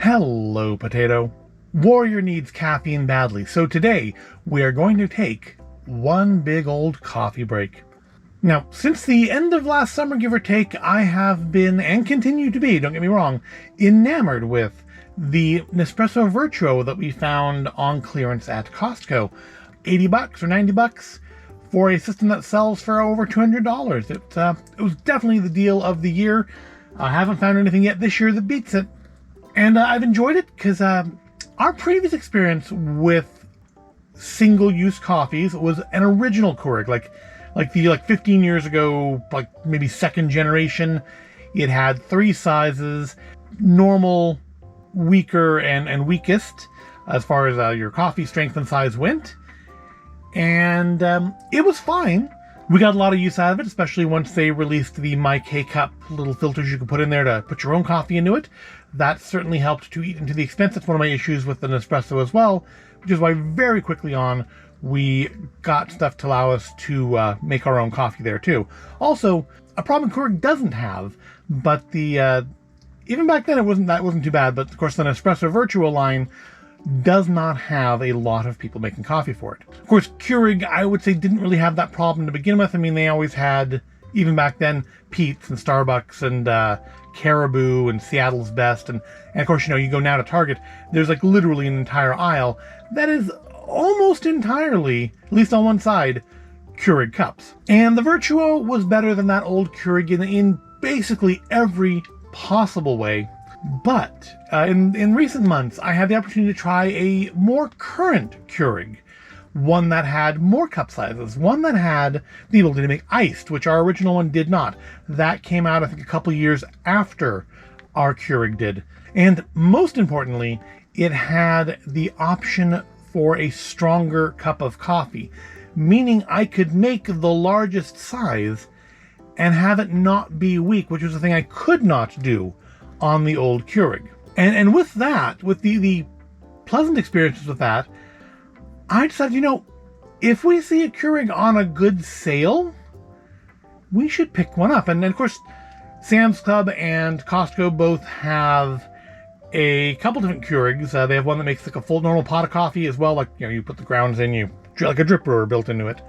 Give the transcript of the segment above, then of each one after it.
Hello, potato. Warrior needs caffeine badly, so today we are going to take one big old coffee break. Now, since the end of last summer, give or take, I have been, and continue to be, don't get me wrong, enamored with the Nespresso Vertuo that we found on clearance at Costco. $80 or $90 for a system that sells for over $200. It was definitely the deal of the year. I haven't found anything yet this year that beats it. And I've enjoyed it because our previous experience with single-use coffees was an original Keurig, like 15 years ago, like maybe second generation. It had 3 sizes: normal, weaker, and weakest, as far as your coffee strength and size went. And it was fine. We got a lot of use out of it, especially once they released the My K-Cup little filters you can put in there to put your own coffee into it. That certainly helped to eat into the expense. That's one of my issues with the Nespresso as well, which is why very quickly on we got stuff to allow us to make our own coffee there too. Also, a problem Keurig doesn't have, but the even back then that wasn't too bad. But of course, the Nespresso Vertuo line does not have a lot of people making coffee for it. Of course, Keurig, I would say, didn't really have that problem to begin with. I mean, they always had, even back then, Peet's and Starbucks and Caribou and Seattle's Best. And of course, you go now to Target, there's like literally an entire aisle that is almost entirely, at least on one side, Keurig cups. And the Vertuo was better than that old Keurig in basically every possible way. But in recent months, I had the opportunity to try a more current Keurig, one that had more cup sizes, one that had the ability to make iced, which our original one did not. That came out, I think, a couple years after our Keurig did. And most importantly, it had the option for a stronger cup of coffee, meaning I could make the largest size and have it not be weak, which was the thing I could not do on the old Keurig. And with that, with the pleasant experiences with that, I decided, if we see a Keurig on a good sale, we should pick one up. And then, of course, Sam's Club and Costco both have a couple different Keurigs. They have one that makes like a full normal pot of coffee as well. Like, you put the grounds in, like a drip brewer built into it.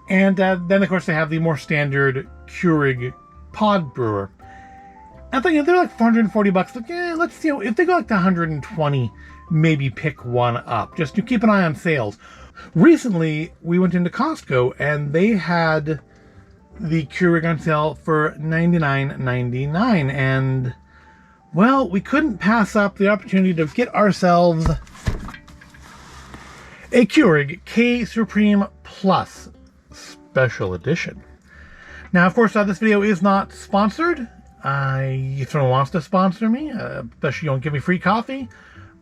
And then, of course, they have the more standard Keurig pod brewer. I think they're like $440. Like, let's see, if they go like to 120, maybe pick one up. Just to keep an eye on sales. Recently, we went into Costco and they had the Keurig on sale for $99.99. And, well, we couldn't pass up the opportunity to get ourselves a Keurig K Supreme Plus Special Edition. Now, of course, this video is not sponsored. If someone wants to sponsor me, especially give me free coffee,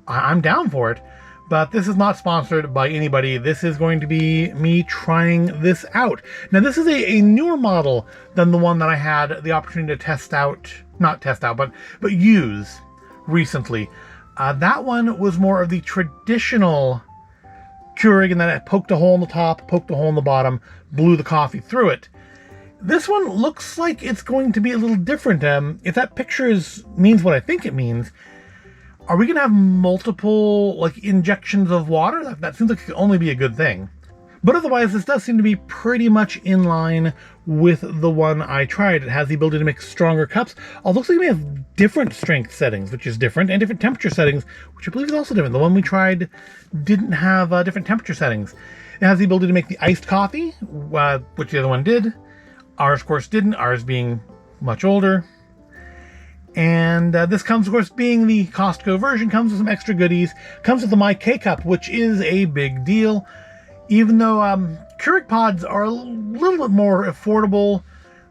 I'm down for it. But this is not sponsored by anybody. This is going to be me trying this out. Now, this is a newer model than the one that I had the opportunity to but use recently. That one was more of the traditional Keurig, and then it poked a hole in the top, poked a hole in the bottom, blew the coffee through it. This one looks like it's going to be a little different. If that picture means what I think it means, are we going to have multiple injections of water? That seems like it could only be a good thing. But otherwise, this does seem to be pretty much in line with the one I tried. It has the ability to make stronger cups. Although it looks like we have different strength settings, which is different, and different temperature settings, which I believe is also different. The one we tried didn't have different temperature settings. It has the ability to make the iced coffee, which the other one did. Ours, of course, didn't, ours being much older. And this comes, of course, being the Costco version, comes with some extra goodies. Comes with the My K-Cup, which is a big deal. Even though Keurig pods are a little bit more affordable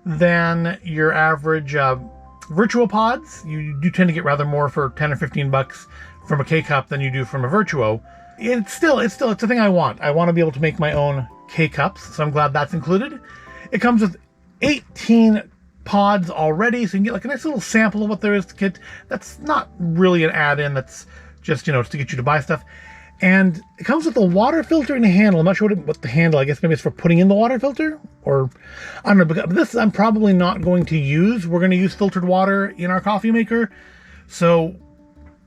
than your average Vertuo pods. You do tend to get rather more for 10 or 15 bucks from a K-Cup than you do from a Vertuo. It's a thing I want. I want to be able to make my own K-Cups, so I'm glad that's included. It comes with 18 pods already, so you can get a nice little sample of what there is to kit. That's not really an add-in, that's just, just to get you to buy stuff. And it comes with a water filter and a handle. I'm not sure what the handle, I guess maybe it's for putting in the water filter, or I don't know, but this I'm probably not going to use. We're going to use filtered water in our coffee maker. So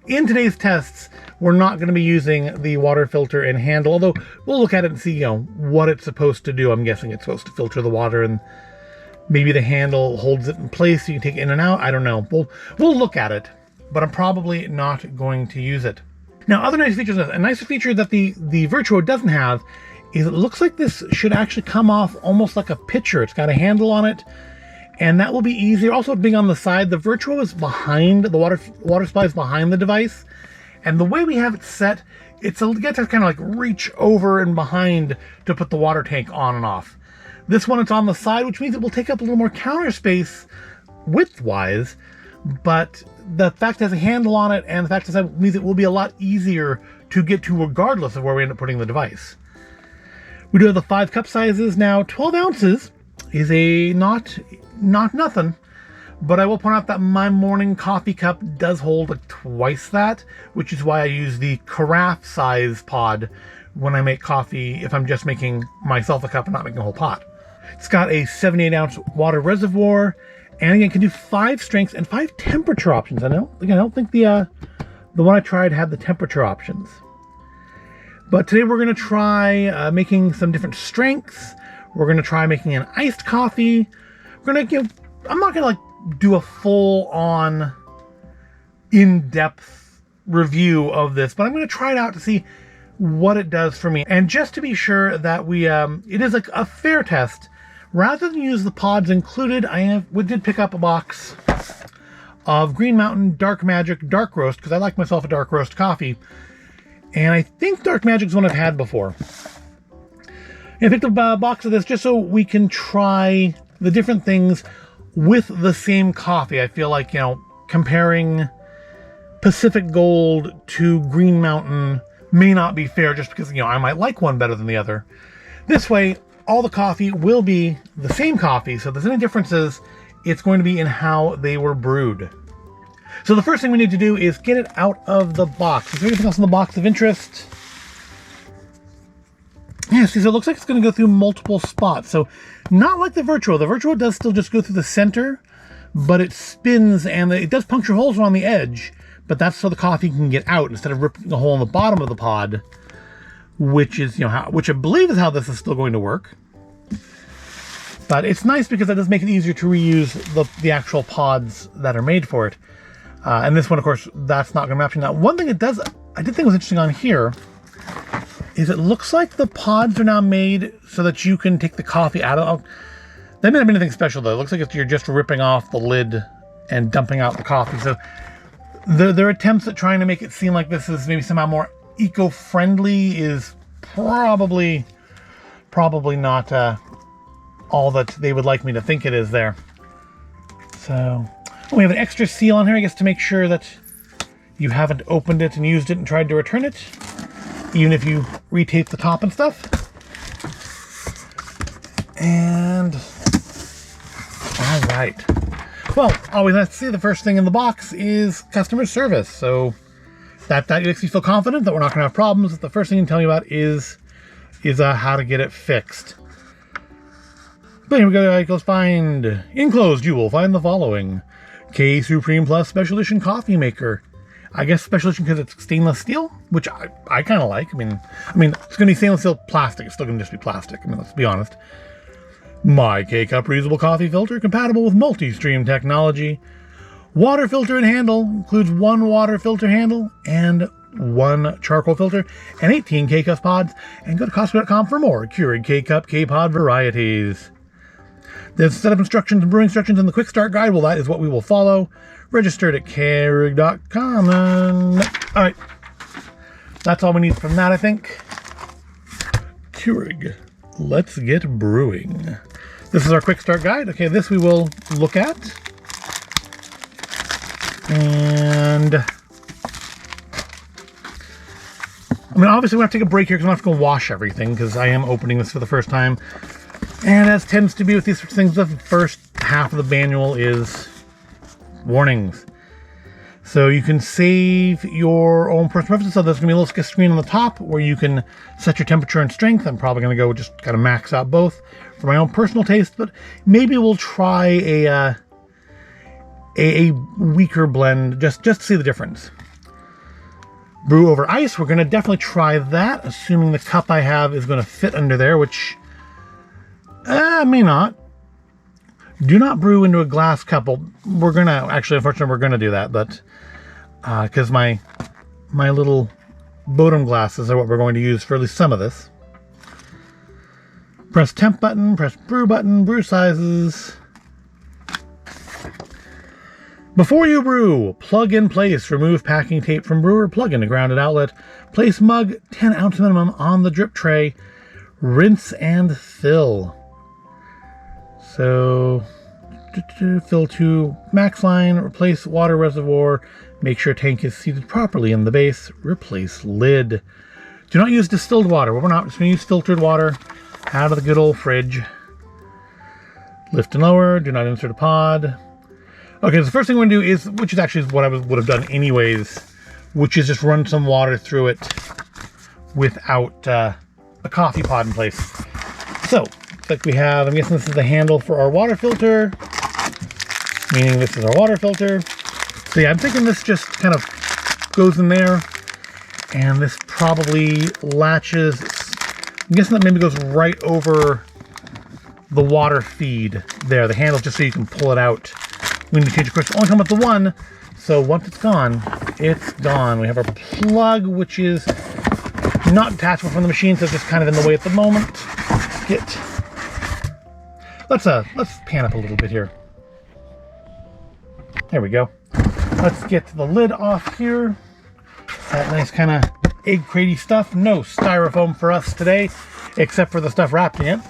in today's tests, we're not going to be using the water filter and handle, although we'll look at it and see, what it's supposed to do. I'm guessing it's supposed to filter the water, and maybe the handle holds it in place so you can take it in and out. I don't know. We'll look at it, but I'm probably not going to use it. Now, other nice features, a nicer feature that the Vertuo doesn't have is it looks like this should actually come off almost like a pitcher. It's got a handle on it, and that will be easier. Also, being on the side, the Vertuo is behind, the water supply is behind the device, and the way we have it set, you get to kind of like reach over and behind to put the water tank on and off. This one, it's on the side, which means it will take up a little more counter space width-wise, but the fact it has a handle on it and the fact that means it will be a lot easier to get to regardless of where we end up putting the device. We do have the 5 cup sizes. Now, 12 ounces is a not nothing, but I will point out that my morning coffee cup does hold like twice that, which is why I use the carafe size pod when I make coffee, if I'm just making myself a cup and not making a whole pot. It's got a 78 ounce water reservoir, and again, can do 5 strengths and 5 temperature options. I don't think the one I tried had the temperature options. But today we're going to try making some different strengths. We're going to try making an iced coffee. We're going to I'm not going to do a full-on in-depth review of this, but I'm going to try it out to see what it does for me. And just to be sure that it is like a fair test, rather than use the pods included, we did pick up a box of Green Mountain Dark Magic Dark Roast, because I like myself a dark roast coffee. And I think Dark Magic is one I've had before. And I picked up a box of this just so we can try the different things with the same coffee. I feel like, comparing Pacific Gold to Green Mountain may not be fair just because, I might like one better than the other. This way, all the coffee will be the same coffee. So if there's any differences, it's going to be in how they were brewed. So the first thing we need to do is get it out of the box. Is there anything else in the box of interest? Yeah, see, so it looks like it's going to go through multiple spots. So not like the Vertuo. The Vertuo does still just go through the center, but it spins and it does puncture holes around the edge, but that's so the coffee can get out instead of ripping a hole in the bottom of the pod, which is, which I believe is how this is still going to work. But it's nice because that does make it easier to reuse the actual pods that are made for it. And this one, of course, that's not going to match. Now, one thing I did think was interesting on here is it looks like the pods are now made so that you can take the coffee out of. They may not be anything special though. It looks like you're just ripping off the lid and dumping out the coffee. So their attempts at trying to make it seem like this is maybe somehow more eco-friendly is probably not all that they would like me to think it is there. So we have an extra seal on here, I guess, to make sure that you haven't opened it and used it and tried to return it, even if you retape the top and stuff. And all right. Well, always nice to see the first thing in the box is customer service. So that makes me feel confident that we're not going to have problems. The first thing you can tell me about is how to get it fixed. But here we go. It goes find. Enclosed, you will find the following: K Supreme Plus Special Edition Coffee Maker. I guess special edition because it's stainless steel, which I kind of like. I mean, it's going to be stainless steel plastic. It's still going to just be plastic. Let's be honest. My K-Cup reusable coffee filter, compatible with multi-stream technology. Water filter and handle, includes 1 water filter handle and 1 charcoal filter and 18 K-Cup pods. And go to Costco.com for more Keurig K-Cup K-Pod varieties. There's setup instructions and brewing instructions in the quick start guide. Well, that is what we will follow. Registered at Keurig.com. All right. That's all we need from that, I think. Keurig. Let's get brewing. This is our quick start guide. Okay, this we will look at. And obviously we have to take a break here because I'm going to have to go wash everything because I am opening this for the first time. And as tends to be with these sorts of things, the first half of the manual is warnings. So you can save your own personal preferences. So there's going to be a little screen on the top where you can set your temperature and strength. I'm probably going to go just kind of max out both for my own personal taste, but maybe we'll try a weaker blend just to see the difference. brew over ice. We're going to definitely try that, assuming the cup I have is going to fit under there, which may not. Do not brew into a glass cup. Well, we're going to, actually, unfortunately, we're going to do that, but because my little Bodum glasses are what we're going to use for at least some of this. Press temp button, press brew button, brew sizes. Before you brew, plug in place. Remove packing tape from brewer, plug in to grounded outlet. Place mug 10 ounce minimum on the drip tray. Rinse and fill. So, fill to max line, replace water reservoir, make sure tank is seated properly in the base, replace lid. Do not use distilled water. We're not just going to use filtered water out of the good old fridge. Lift and lower, do not insert a pod. Okay, so the first thing we're going to do is, which is actually what I would have done anyways, which is just run some water through it without a coffee pod in place. So, looks like we have, I'm guessing this is the handle for our water filter, meaning this is our water filter. So yeah, I'm thinking this just kind of goes in there, and this probably latches, I'm guessing that maybe goes right over the water feed there, the handle, just so you can pull it out. We need to change, of course, only come with the one, so once it's gone, it's gone. We have our plug, which is not detachable from the machine, so it's just kind of in the way at the moment. Let's pan up a little bit here. There we go. Let's get the lid off here. That nice kind of egg cratey stuff. No styrofoam for us today, except for the stuff wrapped in it.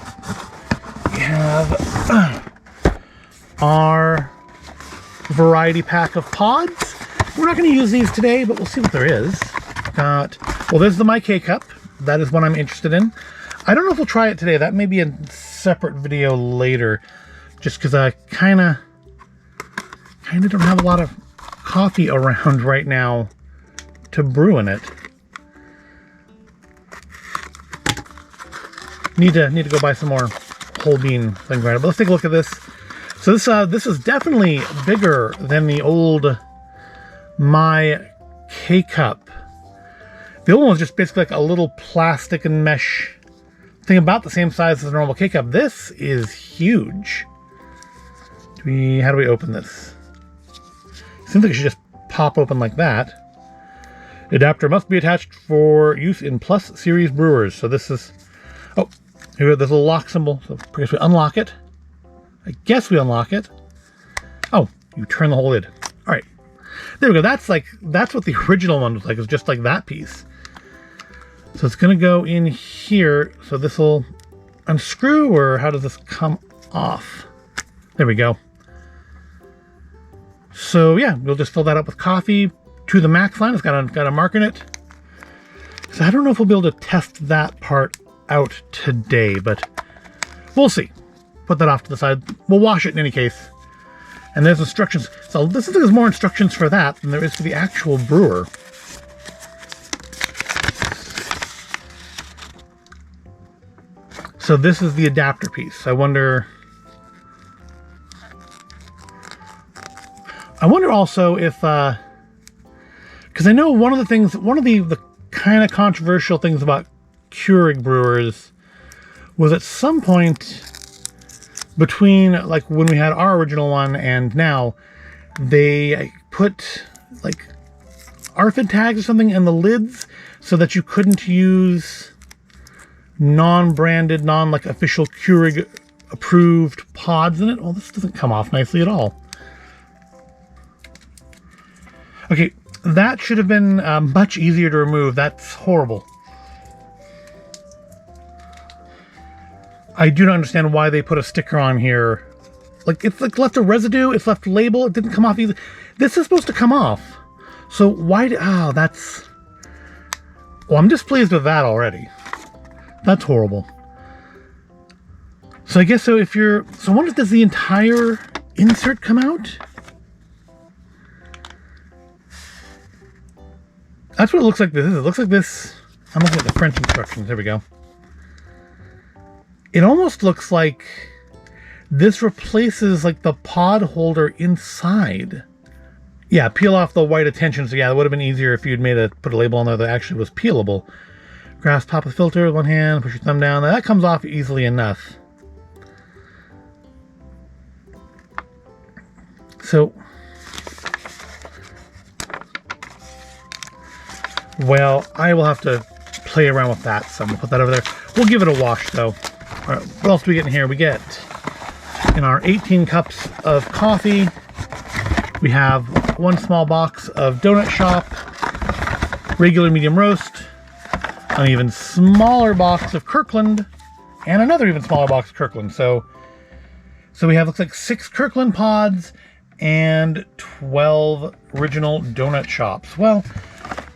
We have our variety pack of pods. We're not going to use these today, but we'll see what there is. Well, there's the My K-Cup. That is what I'm interested in. I don't know if we'll try it today. That may be a separate video later, just because I kind of don't have a lot of coffee around right now to brew in it. Need to go buy some more whole bean thing grinder. But let's take a look at this. So this is definitely bigger than the old My K-Cup. The old one was just basically like a little plastic and mesh thing about the same size as a normal K-Cup. This is huge. How do we open this? Seems like it should just pop open like that. Adapter must be attached for use in Plus Series brewers. So this is, oh, here we have this little lock symbol. So I guess we unlock it. I guess we unlock it. Oh, you turn the whole lid. All right, there we go. That's what the original one was like. It was just like that piece. So it's gonna go in here. So this will unscrew, or how does this come off? There we go. So yeah, we'll just fill that up with coffee to the max line. It's got a mark in it. So I don't know if we'll be able to test that part out today, but we'll see. Put that off to the side. We'll wash it in any case. And there's instructions. So there's more instructions for that than there is for the actual brewer. So this is the adapter piece. I wonder also if, because I know one of the kind of controversial things about Keurig brewers was at some point between like when we had our original one and now, they put like ARFID tags or something in the lids so that you couldn't use non-branded, like official Keurig approved pods in it. Well, this doesn't come off nicely at all. Okay, that should have been much easier to remove. That's horrible. I do not understand why they put a sticker on here. Like, it's like left a residue, it's left a label, it didn't come off either. This is supposed to come off. So why that's... Well, I'm displeased with that already. That's horrible. So I guess so if you're... So I wonder, does the entire insert come out? That's what it looks like this is. It looks like this... I'm looking at the French instructions. There we go. It almost looks like this replaces like the pod holder inside Yeah, peel off the white attention. So yeah, it would have been easier if you'd put a label on there that actually was peelable. Grasp top of the filter with one hand, push your thumb down. That comes off easily enough. So, well, I will have to play around with that, so I'm gonna put that over there. We'll give it a wash though. All right, what else do we get in here? We get in our 18 cups of coffee, we have one small box of Donut Shop, regular medium roast, an even smaller box of Kirkland, and another even smaller box of Kirkland. So we have, looks like 6 Kirkland pods and 12 original Donut Shops. Well,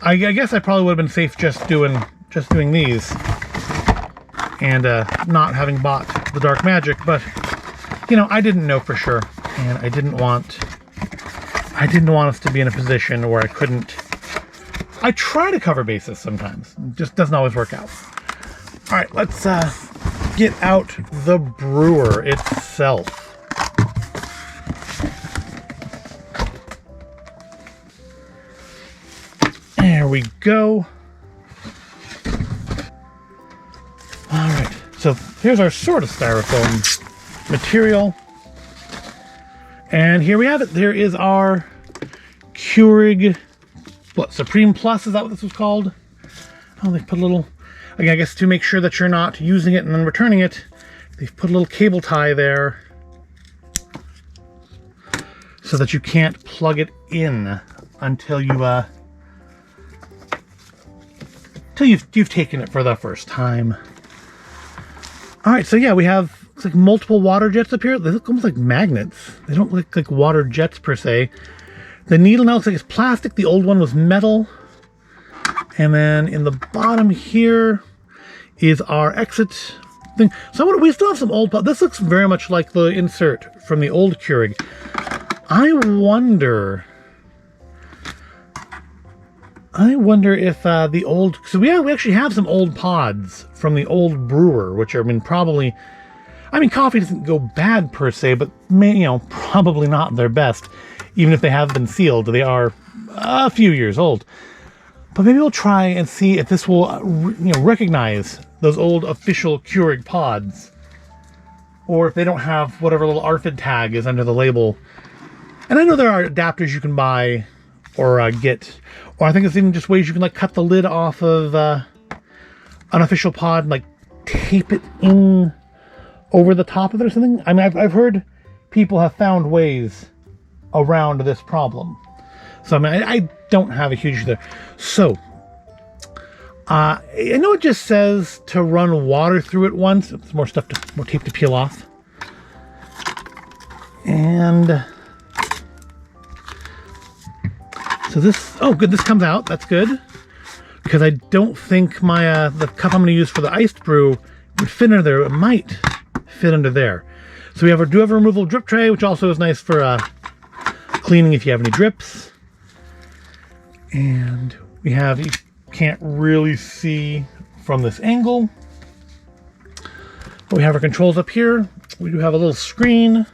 I guess I probably would have been safe just doing these and not having bought the Dark Magic, but you know, I didn't know for sure, and I didn't want us to be in a position where I couldn't. I try to cover bases sometimes, it just doesn't always work out. All right, let's get out the brewer itself. There we go. All right, so here's our sort of styrofoam material. And here we have it. There is our Keurig, what, Supreme Plus, is that what this was called? Oh, they put a little, I guess to make sure that you're not using it and then returning it, they've put a little cable tie there so that you can't plug it in until you've taken it for the first time. All right, so yeah, we have, looks like multiple water jets up here. They look almost like magnets. They don't look like water jets per se. The needle now looks like it's plastic. The old one was metal. And then in the bottom here is our exit thing. So we still have some old, this looks very much like the insert from the old Keurig. I wonder if the old, so we actually have some old pods from the old brewer, which are, coffee doesn't go bad per se, but probably not their best, even if they have been sealed. They are a few years old. But maybe we'll try and see if this will, recognize those old official Keurig pods, or if they don't have whatever little ARFID tag is under the label. And I know there are adapters you can buy or get, or I think it's even just ways you can cut the lid off of an official pod and tape it in over the top of it or something. I've heard people have found ways around this problem. So I don't have a huge there. So I know it just says to run water through it once. It's more tape to peel off. And so this, oh good, this comes out. That's good, because I don't think my the cup I'm going to use for the iced brew would fit under there. It might fit under there. So we have do have a removable drip tray, which also is nice for cleaning if you have any drips. And we have, you can't really see from this angle, but we have our controls up here. We do have a little screen,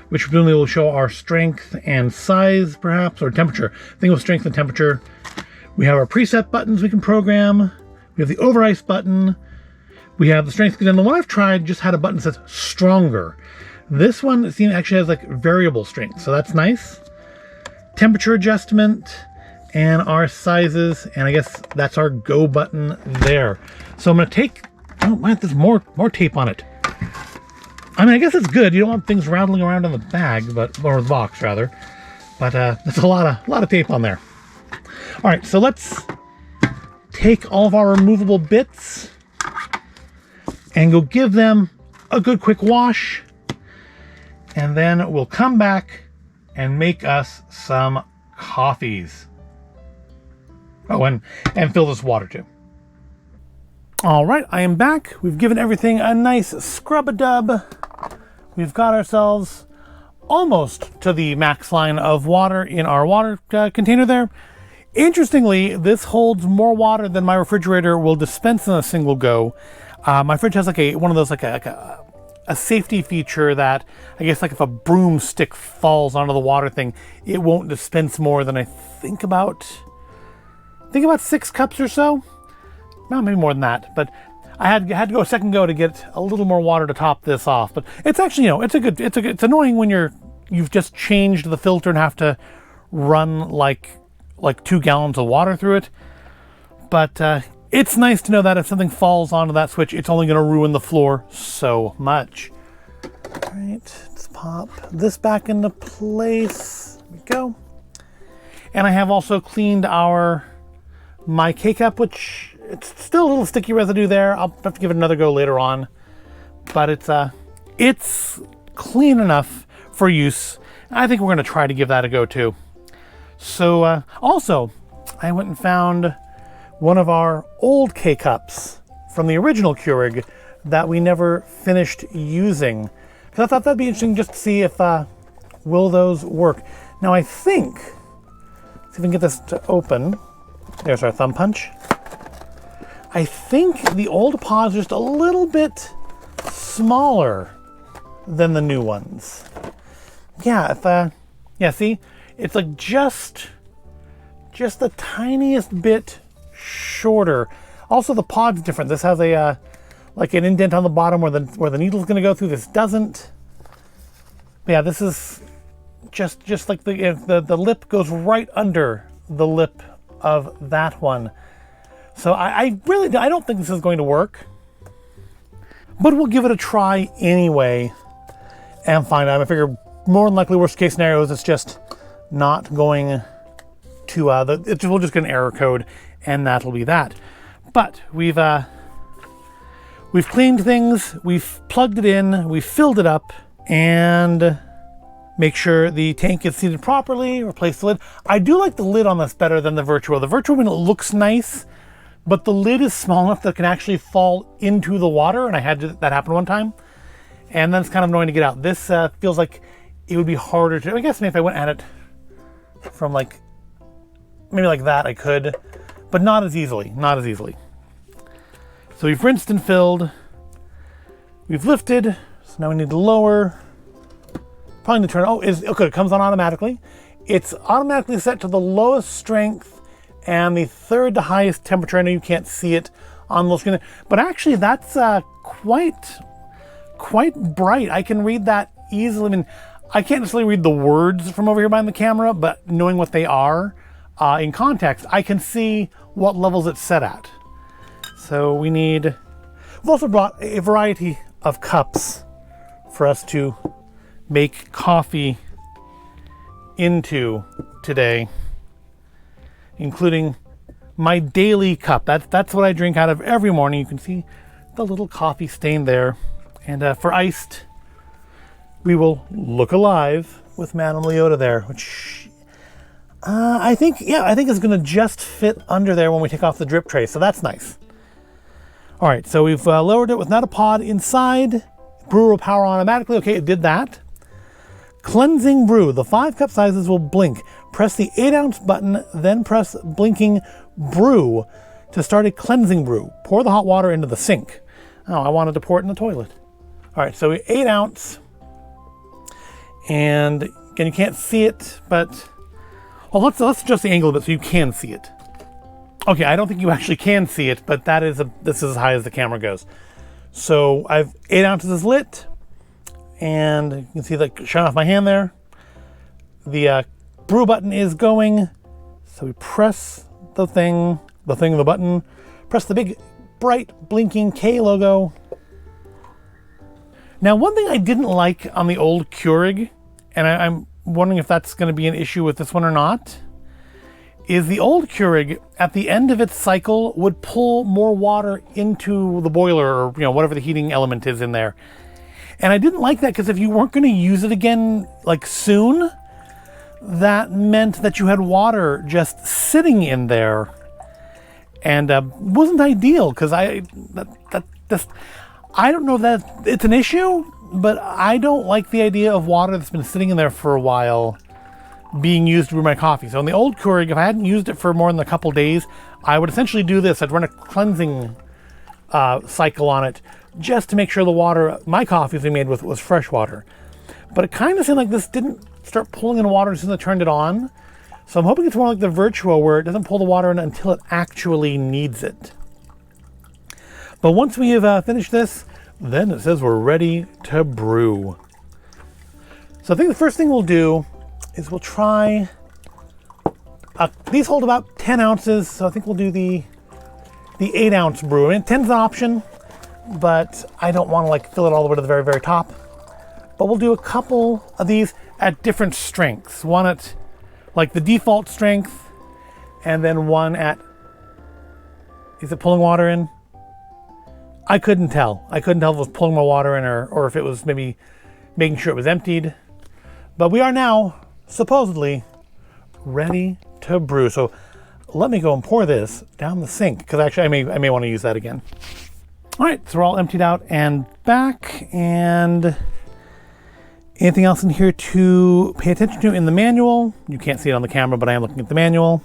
which presumably will show our strength and size, perhaps, or temperature. I think it was strength and temperature. We have our preset buttons we can program. We have the over ice button. We have the strength, and the one I've tried just had a button that says stronger. This one, it seems, actually has variable strength, so that's nice. Temperature adjustment, and our sizes, and I guess that's our go button there. So I'm gonna take, oh man, there's more tape on it. I guess it's good. You don't want things rattling around in the bag, or the box rather. But there's a lot of tape on there. All right, so let's take all of our removable bits and go give them a good quick wash, and then we'll come back and make us some coffees. Oh, and fill this water too. All right, I am back. We've given everything a nice scrub-a-dub. We've got ourselves almost to the max line of water in our water container there. Interestingly, this holds more water than my refrigerator will dispense in a single go. My fridge has one of those a a safety feature that I guess like if a broomstick falls onto the water thing, it won't dispense more than I think about 6 cups or so. No, maybe more than that, but I had to go a second go to get a little more water to top this off. But it's actually, it's annoying when you've just changed the filter and have to run like 2 gallons of water through it. But it's nice to know that if something falls onto that switch, it's only going to ruin the floor so much. All right, let's pop this back into place. There we go. And I have also cleaned my K-Cup, which it's still a little sticky residue there. I'll have to give it another go later on. But it's clean enough for use. I think we're going to try to give that a go too. So also, I went and found one of our old K-Cups from the original Keurig that we never finished using. Because I thought that'd be interesting just to see if, will those work. Now I think, see if we can get this to open. There's our thumb punch. I think the old pods are just a little bit smaller than the new ones. Yeah, see, it's like just the tiniest bit shorter. Also, the pod's different. This has a like an indent on the bottom where the needle's going to go through. This doesn't. Yeah, this is just like the lip goes right under the lip of that one. So I don't think this is going to work, but we'll give it a try anyway and find out. I figure more than likely worst case scenario is it's just not going to, we'll just get an error code and that'll be that. But we've cleaned things, we've plugged it in, we've filled it up, and make sure the tank is seated properly, replace the lid. I do like the lid on this better than the Vertuo. The Vertuo, when it looks nice, but the lid is small enough that it can actually fall into the water, and I had that happen one time. And then it's kind of annoying to get out. This feels like it would be harder to, I guess maybe if I went at it from maybe like that I could, but not as easily. So we've rinsed and filled, we've lifted, so now we need to lower. Probably need to turn, okay, it comes on automatically. It's automatically set to the lowest strength and the 3rd to highest temperature. I know you can't see it on the screen, but actually that's quite bright. I can read that easily. I mean, I can't necessarily read the words from over here behind the camera, but knowing what they are in context, I can see what levels it's set at. So we've also brought a variety of cups for us to make coffee into today, including my daily cup. That's what I drink out of every morning. You can see the little coffee stain there. And for iced, we will look alive with Madame Leota there, which I think is going to just fit under there when we take off the drip tray. So that's nice. All right, so we've lowered it with not a pod inside. Brewer will power on automatically. Okay, it did that. Cleansing brew. The 5 cup sizes will blink. Press the 8-ounce button, then press blinking brew to start a cleansing brew. Pour the hot water into the sink. Oh, I wanted to pour it in the toilet. All right, so 8 ounce. And again, you can't see it, but let's adjust the angle a bit so you can see it. Okay, I don't think you actually can see it, but this is as high as the camera goes. So I've 8 ounces is lit, and you can see that shine off my hand there. The brew button is going, so we press the button, press the big bright blinking K logo. Now, one thing I didn't like on the old Keurig, and I'm wondering if that's going to be an issue with this one or not, is the old Keurig at the end of its cycle would pull more water into the boiler, or whatever the heating element is in there. And I didn't like that because if you weren't going to use it again soon, that meant that you had water just sitting in there, and wasn't ideal because I don't know that it's an issue, but I don't like the idea of water that's been sitting in there for a while being used to brew my coffee. So in the old Keurig, if I hadn't used it for more than a couple days, I would essentially do this. I'd run a cleansing cycle on it, just to make sure the water my coffee was made with was fresh water. But it kind of seemed like this didn't start pulling in water as soon as I turned it on. So I'm hoping it's more like the Vertuo where it doesn't pull the water in until it actually needs it. But once we have finished this, then it says we're ready to brew. So I think the first thing we'll do is we'll try, these hold about 10 ounces, so I think we'll do the 8 ounce brew. I mean, 10's an option, but I don't want to like fill it all the way to the very, very top. But we'll do a couple of these at different strengths. One at like the default strength, and then one at, is it pulling water in? I couldn't tell. I couldn't tell if it was pulling more water in or if it was maybe making sure it was emptied. But we are now supposedly ready to brew. So let me go and pour this down the sink, because actually I may want to use that again. All right, so we're all emptied out and back. And anything else in here to pay attention to in the manual? You can't see it on the camera, but I am looking at the manual.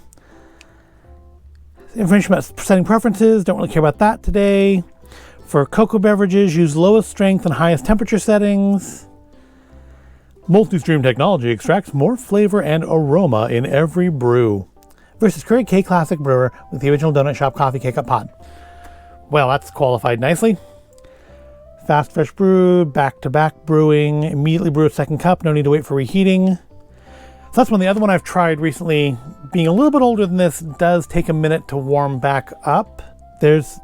Information about setting preferences, don't really care about that today. For cocoa beverages, use lowest strength and highest temperature settings. Multi-stream technology extracts more flavor and aroma in every brew. Versus Keurig K Classic Brewer with the original Donut Shop Coffee K-Cup pod. Well, that's qualified nicely. Fast fresh brew, back-to-back brewing, immediately brew a second cup, no need to wait for reheating. So that's one. The other one I've tried recently, being a little bit older than this, does take a minute to warm back up. There's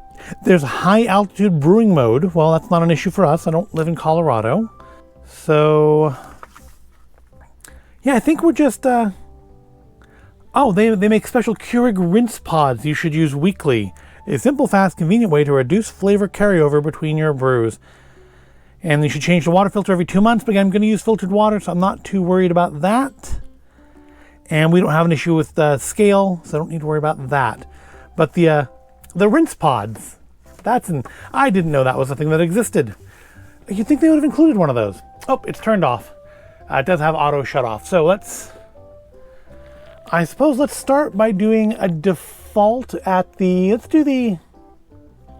high altitude brewing mode. Well, that's not an issue for us. I don't live in Colorado. So yeah, I think we're just, oh, they make special Keurig rinse pods you should use weekly. A simple, fast, convenient way to reduce flavor carryover between your brews. And you should change the water filter every 2 months, but again, I'm going to use filtered water, so I'm not too worried about that. And we don't have an issue with the scale, so I don't need to worry about that. But the rinse pods, I didn't know that was a thing that existed. You'd think they would have included one of those. Oh, it's turned off. It does have auto shut off. So let's start by doing a default let's do the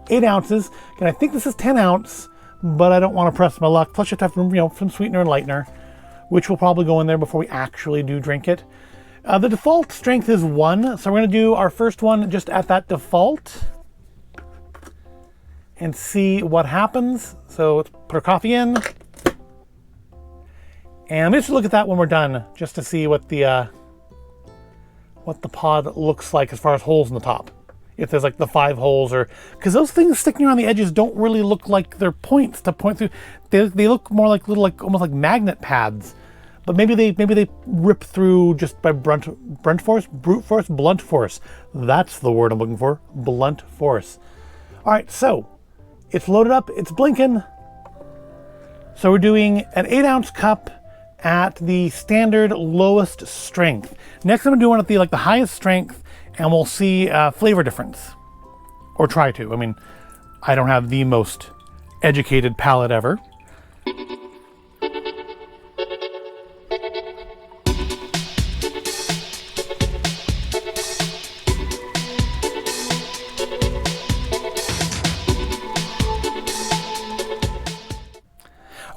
8 ounces. And I think this is 10 ounce, but I don't want to press my luck. Plus you have to have, some sweetener and lightener, which will probably go in there before we actually do drink it. The default strength is 1. So we're going to do our first one just at that default and see what happens. So let's put our coffee in. And I'm just look at that when we're done, just to see what the pod looks like as far as holes in the top. If there's like the 5 holes, or because those things sticking around the edges don't really look like they're points to point through. They look more like little, like almost like magnet pads. But maybe they rip through just by brute force. That's the word I'm looking for. Blunt force. All right, so it's loaded up. It's blinking. So we're doing an 8 ounce cup at the standard lowest strength. Next, I'm gonna do one at the highest strength, and we'll see flavor difference, or try to. I mean, I don't have the most educated palate ever.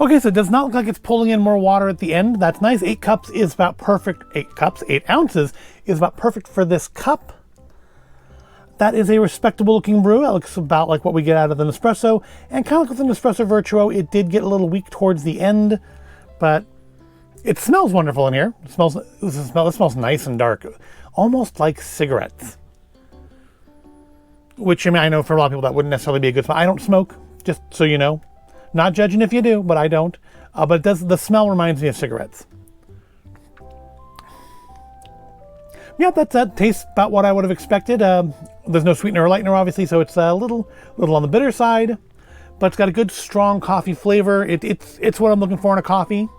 Okay, so it does not look like it's pulling in more water at the end. That's nice. 8 cups is about perfect. 8 ounces is about perfect for this cup. That is a respectable looking brew. That looks about like what we get out of the Nespresso. And kind of like with the Nespresso Vertuo, it did get a little weak towards the end, but it smells wonderful in here. It smells nice and dark, almost like cigarettes. Which, I mean, I know for a lot of people that wouldn't necessarily be a good smell. I don't smoke, just so you know. Not judging if you do, but I don't. But it does. The smell reminds me of cigarettes. Yep, that tastes about what I would have expected. There's no sweetener or lightener, obviously, so it's a little on the bitter side, but it's got a good, strong coffee flavor. It's what I'm looking for in a coffee.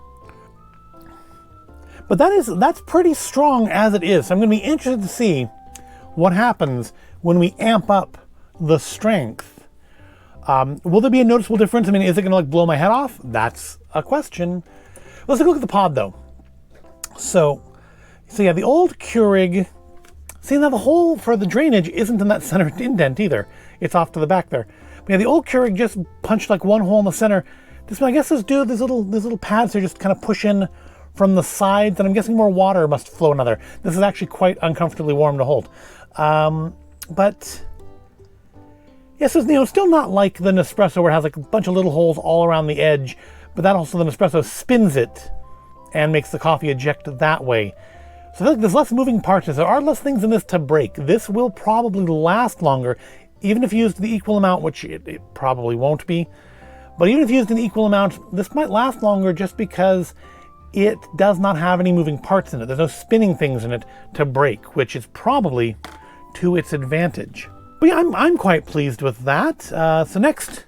But that's pretty strong as it is. So I'm going to be interested to see what happens when we amp up the strength. Will there be a noticeable difference? I mean, is it going to blow my head off? That's a question. Let's take a look at the pod though. So yeah, the old Keurig. See, now the hole for the drainage isn't in that center indent either. It's off to the back there. But yeah, the old Keurig just punched like one hole in the center. This one, I guess, these little pads here just kind of push in from the sides, and I'm guessing more water must flow in there. This is actually quite uncomfortably warm to hold. But yes, it's still not like the Nespresso where it has like a bunch of little holes all around the edge, but that also, the Nespresso spins it and makes the coffee eject that way. So I feel like there's less moving parts. There are less things in this to break. This will probably last longer, even if used the equal amount, which it probably won't be. But even if used in the equal amount, this might last longer just because it does not have any moving parts in it. There's no spinning things in it to break, which is probably to its advantage. But yeah, I'm quite pleased with that. So next,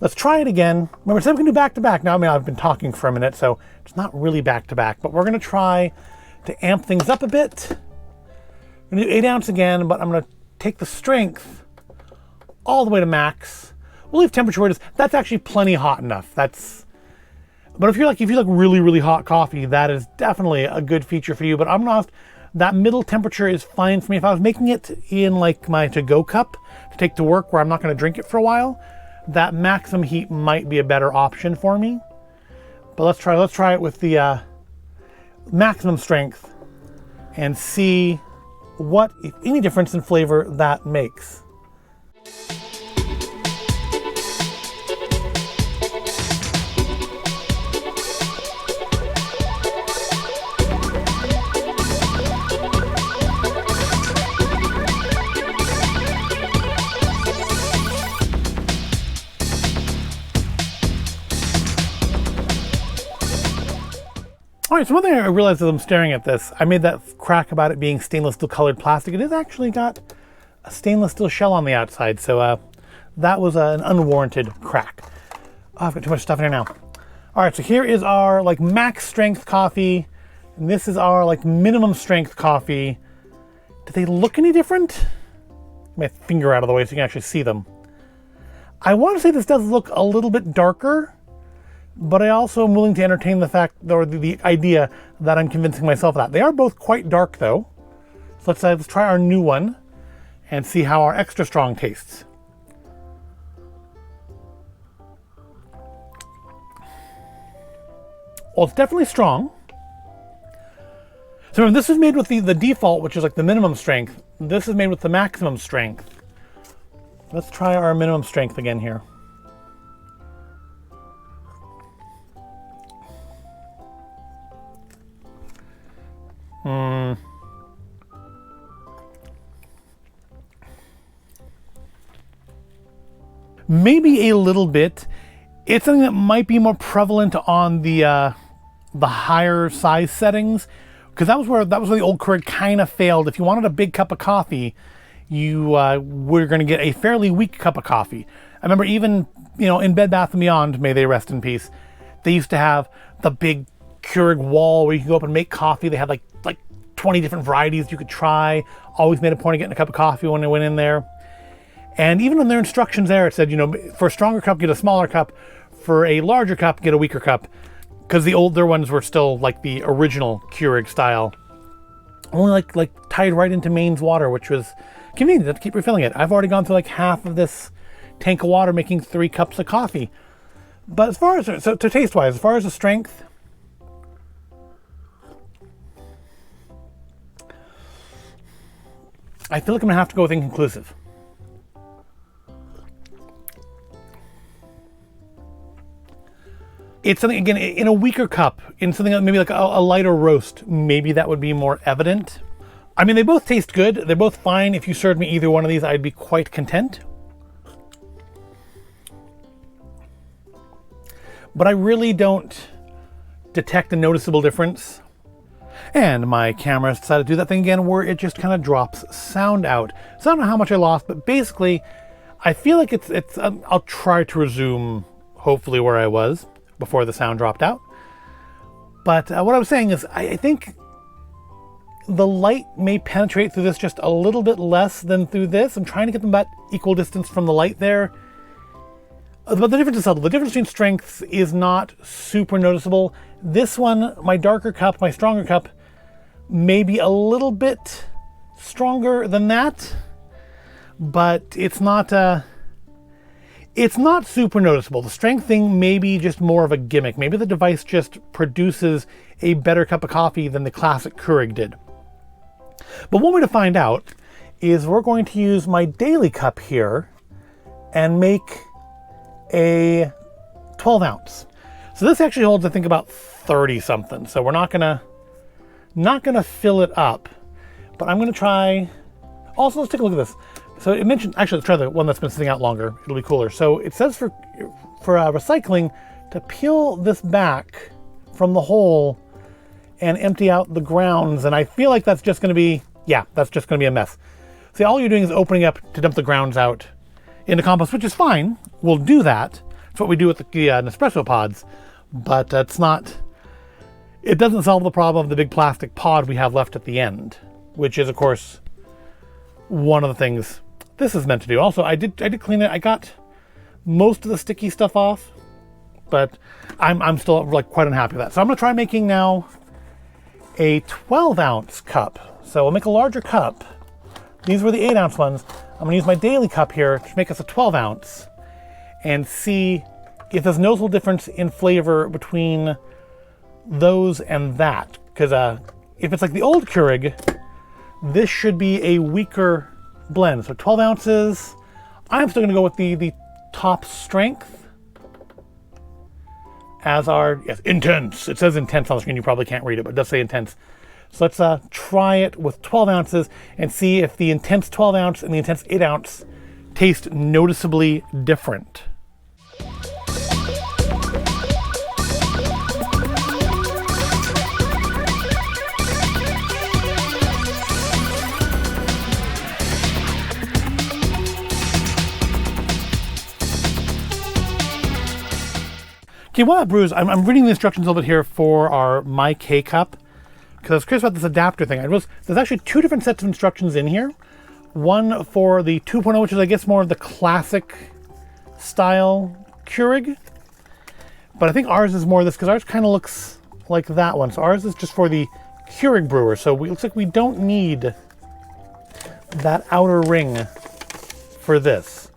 let's try it again. Remember, so we can do back-to-back. Now, I mean, I've been talking for a minute, so it's not really back-to-back, but we're going to try to amp things up a bit. I'm going to do 8 ounce again, but I'm going to take the strength all the way to max. We'll leave temperature where it is. That's actually plenty hot enough. But if you like really, really hot coffee, that is definitely a good feature for you. But I'm not, that middle temperature is fine for me. If I was making it in like my to-go cup to take to work where I'm not going to drink it for a while, that maximum heat might be a better option for me. But let's try it with the maximum strength and see what, if any, difference in flavor that makes. All right, so one thing I realized as I'm staring at this, I made that crack about it being stainless steel colored plastic. It has actually got a stainless steel shell on the outside, so that was an unwarranted crack. Oh, I've got too much stuff in here now. All right, so here is our like max strength coffee, and this is our like minimum strength coffee. Do they look any different? Get my finger out of the way so you can actually see them. I want to say this does look a little bit darker, but I also am willing to entertain the fact, or the idea, that I'm convincing myself of that. They are both quite dark though. So let's try our new one and see how our extra strong tastes. Well, it's definitely strong. So remember, this is made with the default, which is like the minimum strength. This is made with the maximum strength. Let's try our minimum strength again here. Maybe a little bit. It's something that might be more prevalent on the higher size settings, because that was where the old Keurig kind of failed. If you wanted a big cup of coffee, you were going to get a fairly weak cup of coffee. I remember even in Bed Bath & Beyond, may they rest in peace, they used to have the big Keurig wall where you could go up and make coffee. They had like 20 different varieties you could try. Always made a point of getting a cup of coffee when I went in there. And even in their instructions there, it said, for a stronger cup, get a smaller cup. For a larger cup, get a weaker cup. Because the older ones were still like the original Keurig style. Only like tied right into mains water, which was convenient to keep refilling it. I've already gone through like half of this tank of water making 3 cups of coffee. But as far as, so taste-wise, as far as the strength, I feel like I'm gonna have to go with inconclusive. It's something, again, in a weaker cup, in something maybe like a lighter roast, maybe that would be more evident. I mean, they both taste good. They're both fine. If you served me either one of these, I'd be quite content. But I really don't detect a noticeable difference. And my camera has decided to do that thing again where it just kind of drops sound out. So I don't know how much I lost, but basically, I feel like it's I'll try to resume, hopefully, where I was before the sound dropped out. But what I was saying is, I think the light may penetrate through this just a little bit less than through this. I'm trying to get them about equal distance from the light there. But the difference is subtle. The difference between strengths is not super noticeable. This one, my darker cup, my stronger cup, may be a little bit stronger than that, but it's not It's not super noticeable. The strength thing may be just more of a gimmick. Maybe the device just produces a better cup of coffee than the classic Keurig did. But one way to find out is we're going to use my daily cup here and make a 12 ounce. So this actually holds, I think, about 30 something. So we're not gonna fill it up, but I'm gonna try. Also, let's take a look at this. So it mentioned, actually, let's try the one that's been sitting out longer. It'll be cooler. So it says for recycling to peel this back from the hole and empty out the grounds. And I feel like that's just going to be, that's just going to be a mess. See, all you're doing is opening up to dump the grounds out into compost, which is fine. We'll do that. It's what we do with the Nespresso pods, but that's not, it doesn't solve the problem of the big plastic pod we have left at the end, which is, of course, one of the things this is meant to do. Also, I did clean it. I got most of the sticky stuff off, but I'm still like quite unhappy with that. So I'm gonna try making now a 12 ounce cup. So I'll make a larger cup. These were the 8 ounce ones. I'm gonna use my daily cup here to make us a 12 ounce and see if there's noticeable difference in flavor between those and that. Because if it's like the old Keurig, this should be a weaker blend. So 12 ounces. I'm still going to go with the top strength as our, yes, intense. It says intense on the screen. You probably can't read it, but it does say intense. So let's try it with 12 ounces and see if the intense 12 ounce and the intense 8 ounce taste noticeably different. Okay, while that brews, I'm reading the instructions a little bit here for our My K-Cup, because I was curious about this adapter thing. There's actually 2 different sets of instructions in here. One for the 2.0, which is, I guess, more of the classic style Keurig. But I think ours is more of this, because ours kind of looks like that one. So ours is just for the Keurig brewer. So it looks like we don't need that outer ring for this.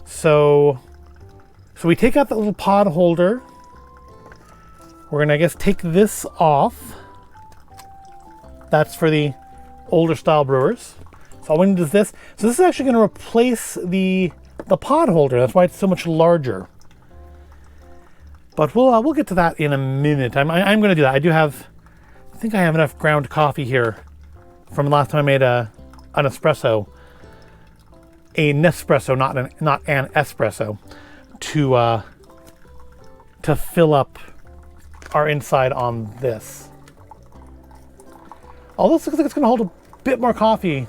So we take out the little pod holder. We're gonna, I guess, take this off. That's for the older style brewers. So all we need is this. So this is actually gonna replace the pod holder. That's why it's so much larger. But we'll get to that in a minute. I'm gonna do that. I think I have enough ground coffee here from the last time I made an espresso. A Nespresso, not an espresso. To fill up our inside on this. Although this looks like it's going to hold a bit more coffee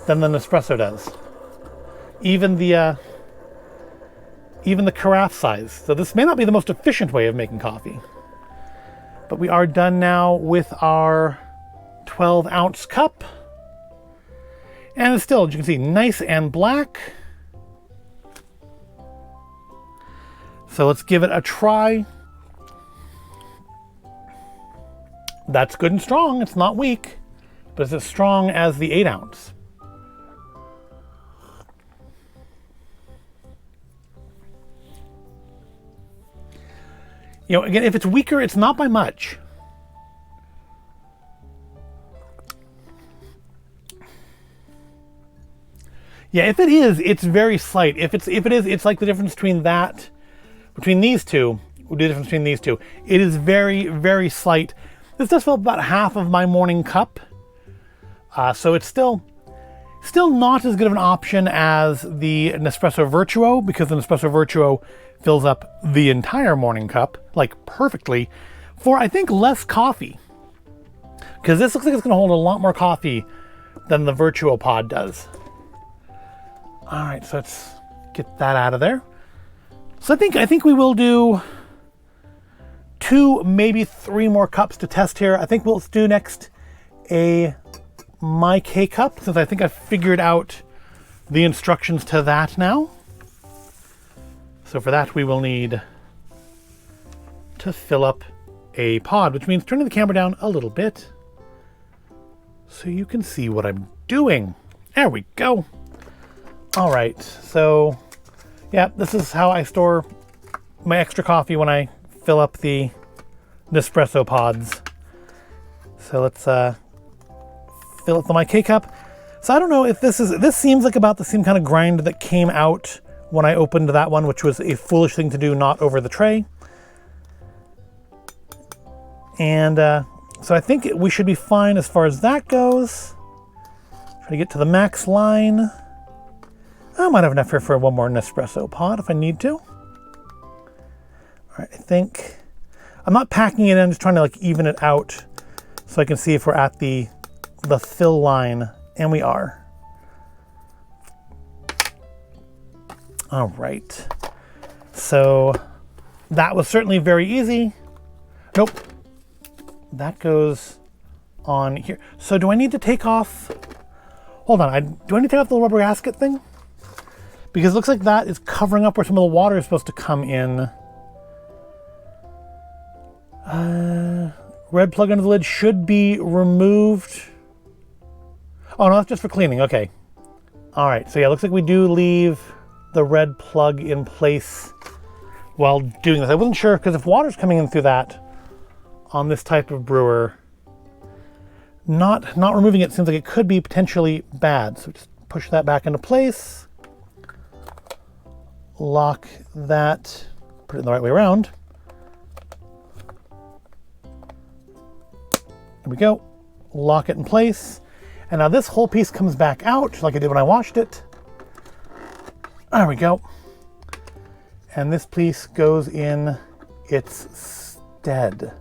than the Nespresso does. Even the carafe size. So this may not be the most efficient way of making coffee. But we are done now with our 12 ounce cup. And it's still, as you can see, nice and black. So let's give it a try. That's good and strong. It's not weak, but it's as strong as the 8 ounce. You know, again, if it's weaker, it's not by much. Yeah, if it is, it's very slight. If it is, it's like the difference between that. Between these two, we'll do the difference between these two. It is very, very slight. This does fill about half of my morning cup. So it's still not as good of an option as the Nespresso Vertuo, because the Nespresso Vertuo fills up the entire morning cup, like perfectly, for I think less coffee. Because this looks like it's going to hold a lot more coffee than the Vertuo pod does. All right, so let's get that out of there. So I think we will do 2, maybe 3 more cups to test here. I think we'll do next a My K-Cup, since I think I've figured out the instructions to that now. So for that, we will need to fill up a pod, which means turning the camera down a little bit so you can see what I'm doing. There we go. All right, so Yeah, this is how I store my extra coffee when I fill up the Nespresso pods. So let's fill up my K-cup. So I don't know if this seems like about the same kind of grind that came out when I opened that one, which was a foolish thing to do, not over the tray. And so I think we should be fine as far as that goes. Try to get to the max line. I might have enough here for one more Nespresso pod if I need to. All right, I think I'm not packing it in, I'm just trying to like even it out so I can see if we're at the fill line, and we are. All right, so that was certainly very easy. Nope, that goes on here. So do I need to take off, hold on, do I need to take off the little rubber gasket thing? Because it looks like that is covering up where some of the water is supposed to come in. Red plug under the lid should be removed. Oh no, that's just for cleaning, okay. All right, so yeah, it looks like we do leave the red plug in place while doing this. I wasn't sure, because if water's coming in through that on this type of brewer, not removing it seems like it could be potentially bad. So just push that back into place. Lock that, put it the right way around. There we go. Lock it in place. And now this whole piece comes back out like I did when I washed it. There we go. And this piece goes in its stead.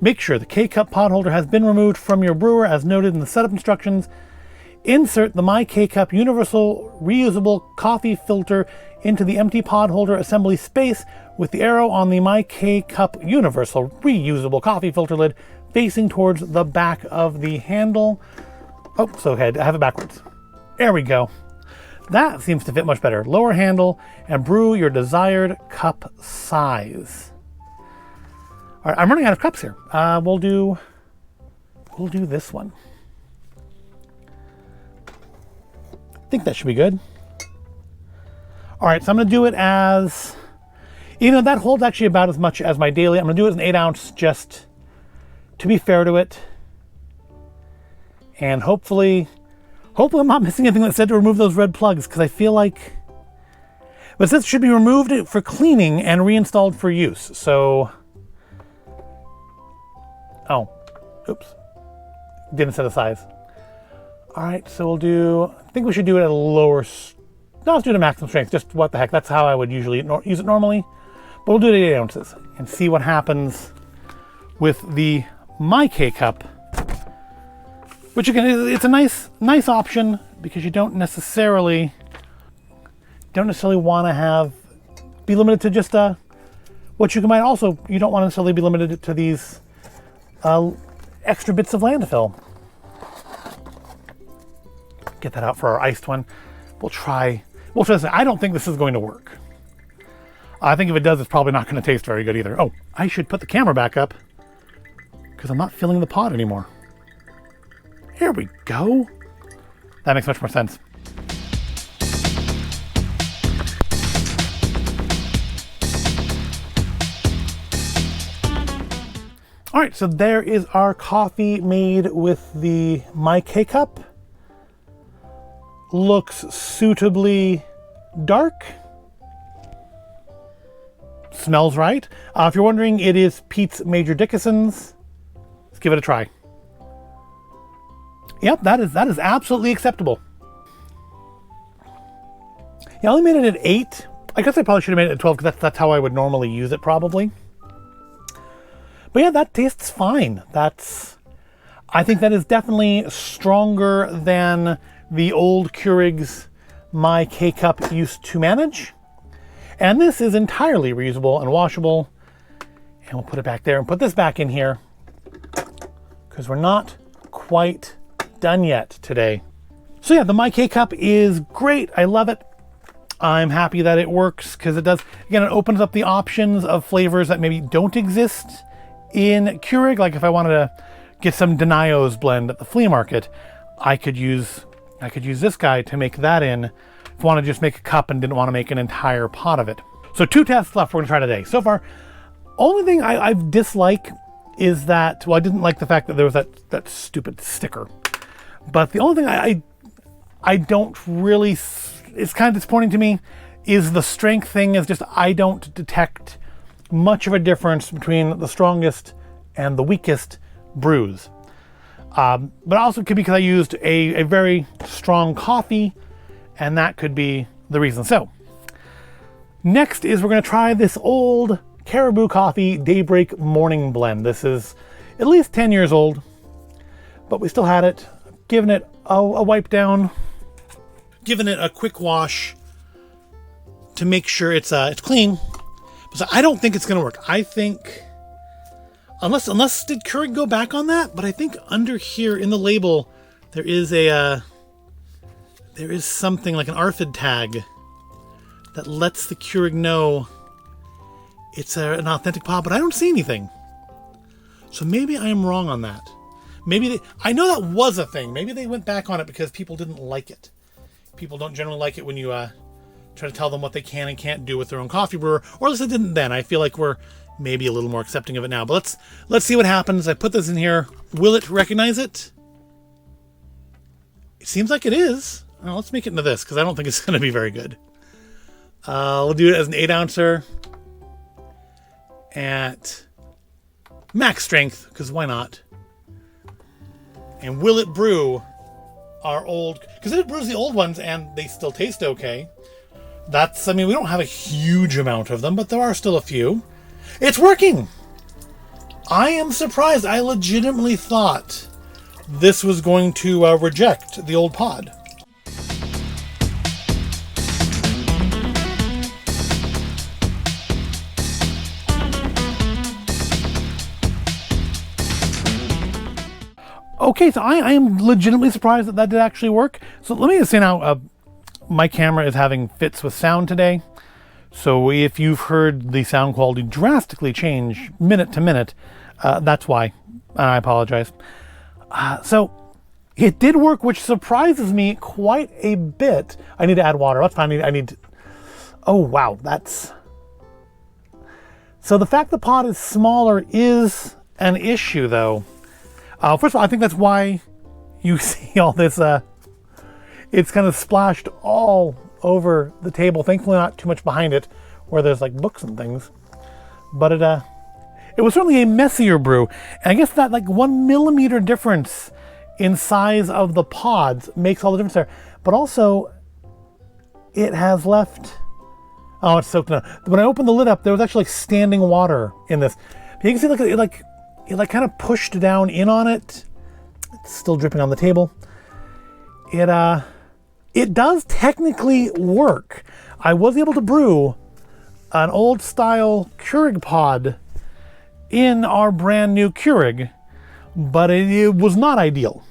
Make sure the K-Cup pod holder has been removed from your brewer as noted in the setup instructions. Insert the My K-Cup Universal Reusable Coffee Filter into the empty pod holder assembly space with the arrow on the My K-Cup Universal Reusable Coffee Filter lid facing towards the back of the handle. Oh, so I have it backwards. There we go. That seems to fit much better. Lower handle and brew your desired cup size. All right, I'm running out of cups here. We'll do this one. I think that should be good. All right, so I'm gonna do it as, even though that holds actually about as much as my daily, I'm gonna do it as an 8 ounce just to be fair to it. And hopefully I'm not missing anything that said to remove those red plugs, because I feel like, but this should be removed for cleaning and reinstalled for use. So, oh, oops, didn't set a size. All right, so we'll do, I think we should do it at a lower, no, let's do it at maximum strength, just what the heck, that's how I would usually use it normally. But we'll do it at 8 ounces and see what happens with the My K-Cup, which again, it's a nice option because you don't necessarily want to be limited to just what you might also, you don't want to necessarily be limited to these extra bits of landfill. Get that out for our iced one. We'll try this. I don't think this is going to work. I think if it does, it's probably not going to taste very good either. Oh, I should put the camera back up because I'm not filling the pot anymore. Here we go. That makes much more sense. All right, so there is our coffee made with the My K-Cup. Looks suitably dark. Smells right. If you're wondering, it is Pete's Major Dickinson's. Let's give it a try. Yep, that is absolutely acceptable. Yeah, I only made it at 8. I guess I probably should have made it at 12 because that's how I would normally use it probably. But yeah, that tastes fine. I think that is definitely stronger than the old Keurig's My K-Cup used to manage. And this is entirely reusable and washable. And we'll put it back there and put this back in here because we're not quite done yet today. So yeah, the My K-Cup is great. I love it. I'm happy that it works because it does, again, it opens up the options of flavors that maybe don't exist in Keurig. Like if I wanted to get some Denio's blend at the flea market, I could use this guy to make that in if I want to just make a cup and didn't want to make an entire pot of it. So 2 tests left we're going to try today. So far, only thing I dislike is that, well, I didn't like the fact that there was that stupid sticker. But the only thing I don't really, it's kind of disappointing to me, is the strength thing is just, I don't detect much of a difference between the strongest and the weakest brews. But also could be because I used a very strong coffee, and that could be the reason. So next is we're going to try this old Caribou Coffee Daybreak Morning Blend. This is at least 10 years old, but we still had it. Giving it a wipe down, giving it a quick wash to make sure it's clean. So I don't think it's going to work. I think, unless did Keurig go back on that? But I think under here in the label there is something like an ARFID tag that lets the Keurig know it's an authentic pod, but I don't see anything. So maybe I am wrong on that. Maybe I know that was a thing. Maybe they went back on it because people didn't like it. People don't generally like it when you try to tell them what they can and can't do with their own coffee brewer, or at least they didn't then. I feel like we're maybe a little more accepting of it now. But let's see what happens. I put this in here. Will it recognize it? It seems like it is. Well, let's make it into this because I don't think it's going to be very good. We'll do it as an 8-ouncer at max strength, because why not? And will it brew our old... Because if it brews the old ones and they still taste okay, I mean, we don't have a huge amount of them, but there are still a few. It's working! I am surprised. I legitimately thought this was going to reject the old pod. Okay, so I am legitimately surprised that did actually work. So let me just say now, my camera is having fits with sound today. So if you've heard the sound quality drastically change minute to minute, that's why. I apologize. So it did work, which surprises me quite a bit. I need to add water. That's fine. I need to... Oh, wow. So the fact the pot is smaller is an issue, though. First of all, I think that's why you see all this, it's kind of splashed all over the table. Thankfully not too much behind it where there's like books and things. But it was certainly a messier brew. And I guess that like 1 millimeter difference in size of the pods makes all the difference there. But also, it has left... Oh, it's soaked now. When I opened the lid up, there was actually like standing water in this. But you can see it kind of pushed down in on it. It's still dripping on the table. It does technically work. I was able to brew an old style Keurig pod in our brand new Keurig, but it was not ideal.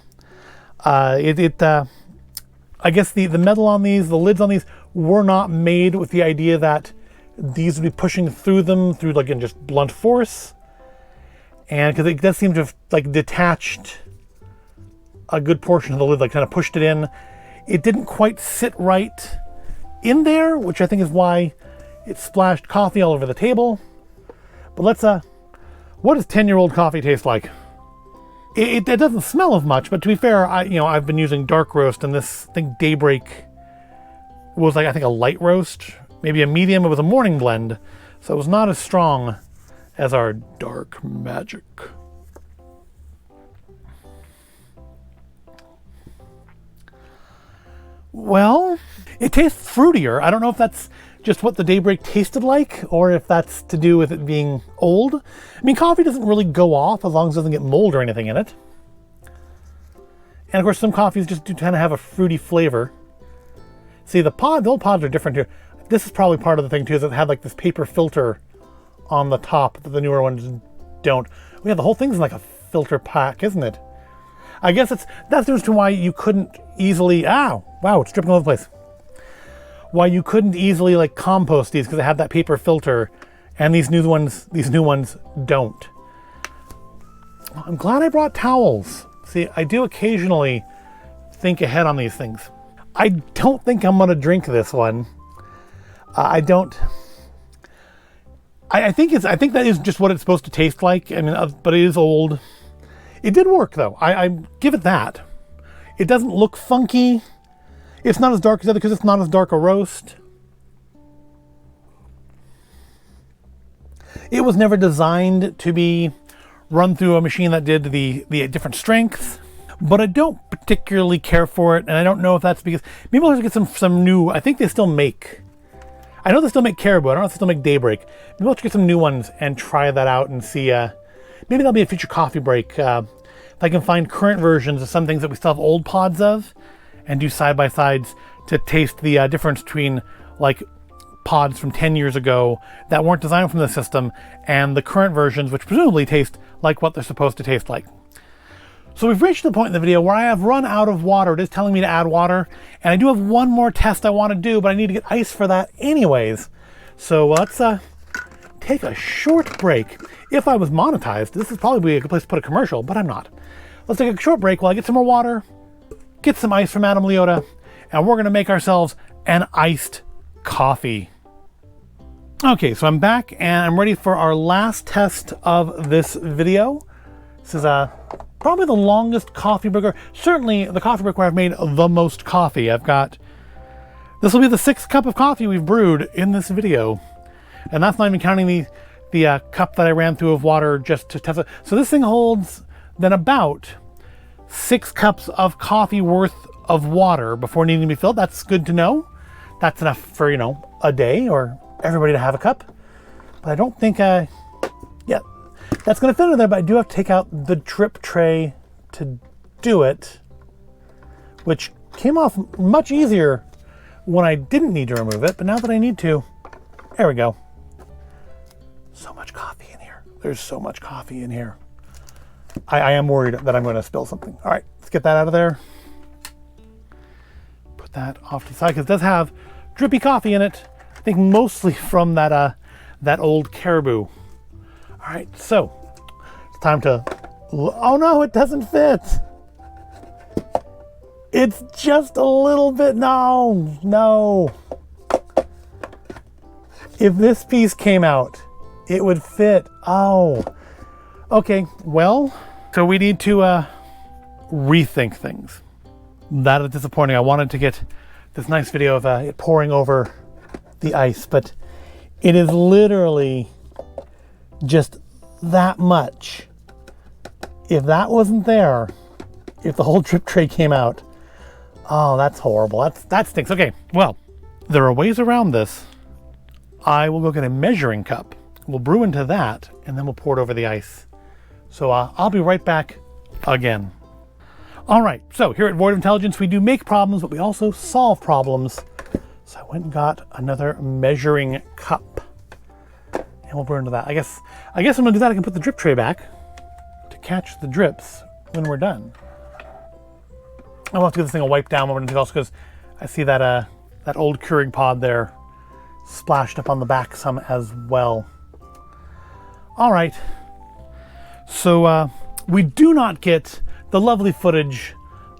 I guess the metal on these, the lids on these were not made with the idea that these would be pushing through them through like in just blunt force. And because it does seem to have like detached a good portion of the lid, like kind of pushed it in. It didn't quite sit right in there, which I think is why it splashed coffee all over the table. But what does 10-year-old coffee taste like? It doesn't smell of much, but to be fair, I've been using dark roast, and this thing Daybreak was like, I think a light roast, maybe a medium. It was a morning blend, so it was not as strong as our dark magic. Well, it tastes fruitier. I don't know if that's just what the Daybreak tasted like, or if that's to do with it being old. I mean, coffee doesn't really go off as long as it doesn't get mold or anything in it. And of course, some coffees just do kind of have a fruity flavor. See, the old pods are different too. This is probably part of the thing too, is it had like this paper filter on the top that the newer ones don't. Yeah, the whole thing's like a filter pack, isn't it? I guess that's the reason why you couldn't easily, wow, it's dripping all over the place. Why you couldn't easily like compost these, because they have that paper filter, and these new ones don't. I'm glad I brought towels. See, I do occasionally think ahead on these things. I don't think I'm going to drink this one. I don't. I think that is just what it's supposed to taste like. I mean, but it is old. It did work though. I give it that. It doesn't look funky. It's not as dark as the other because it's not as dark a roast. It was never designed to be run through a machine that did the different strengths, but I don't particularly care for it, and I don't know if that's because maybe I'll have to get some new. I think they still make. I know they still make Caribou. I don't know if they still make Daybreak. Maybe I'll have to get some new ones and try that out and see. Maybe that'll be a future coffee break. If I can find current versions of some things that we still have old pods of, and do side by sides to taste the difference between like pods from 10 years ago that weren't designed from the system and the current versions, which presumably taste like what they're supposed to taste like. So we've reached the point in the video where I have run out of water. It is telling me to add water, and I do have one more test I want to do, but I need to get ice for that anyways. So let's take a short break. If I was monetized, this is probably a good place to put a commercial, but I'm not. Let's take a short break while I get some more water, get some ice from Madame Leota, and we're going to make ourselves an iced coffee. Okay, so I'm back and I'm ready for our last test of this video. This is probably the longest coffee break, certainly the coffee break where I've made the most coffee. This will be the 6th cup of coffee we've brewed in this video. And that's not even counting the cup that I ran through of water just to test it. So this thing holds then about 6 cups of coffee worth of water before needing to be filled. That's good to know. That's enough for, a day or everybody to have a cup. But I don't think, yeah, that's going to fit in there, but I do have to take out the drip tray to do it, which came off much easier when I didn't need to remove it, but now that I need to, there we go. So much coffee in here. There's so much coffee in here. I am worried that I'm going to spill something. All right, let's get that out of there. Put that off to the side because it does have drippy coffee in it. I think mostly from that old Caribou. All right, so it's time to. Oh no, it doesn't fit. It's just a little bit. No. If this piece came out, it would fit. Oh. Okay, well, so we need to rethink things. That is disappointing. I wanted to get this nice video of it pouring over the ice, but it is literally just that much. If that wasn't there, if the whole drip tray came out, oh, that's horrible. That stinks. Okay, well, there are ways around this. I will go get a measuring cup. We'll brew into that, and then we'll pour it over the ice. So I'll be right back again. All right, so here at Void of Intelligence, we do make problems, but we also solve problems. So I went and got another measuring cup, and we'll brew into that. I guess I'm gonna do that. I can put the drip tray back to catch the drips when we're done. I'll have to give this thing a wipe down more than anything else because I see that old Keurig pod there splashed up on the back some as well. All right. So we do not get the lovely footage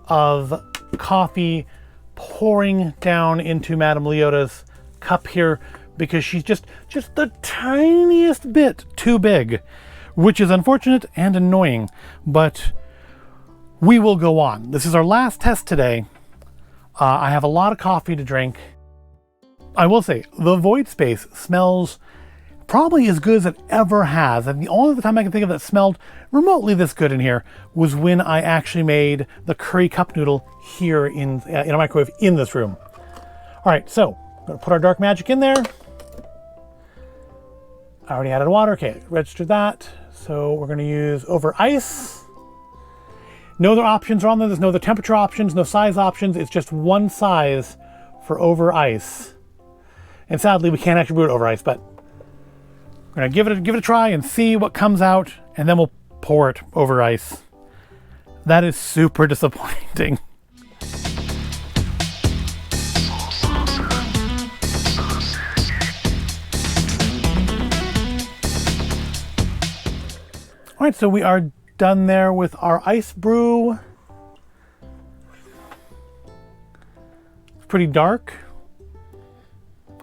of coffee pouring down into Madame Leota's cup here because she's just the tiniest bit too big, which is unfortunate and annoying, but we will go on. This is our last test today. I have a lot of coffee to drink. I will say the void space smells probably as good as it ever has, and the only time I can think of that smelled remotely this good in here was when I actually made the curry cup noodle here in a microwave in this room. All right, so I'm gonna put our dark magic in there. I already added water. Okay, registered that. So we're gonna use over ice. No other options are on there. There's no other temperature options, no size options. It's just one size for over ice. And sadly, we can't actually brew it over ice, but we're gonna give it a try and see what comes out, and then we'll pour it over ice. That is super disappointing. All right, so we are done there with our ice brew. pretty dark.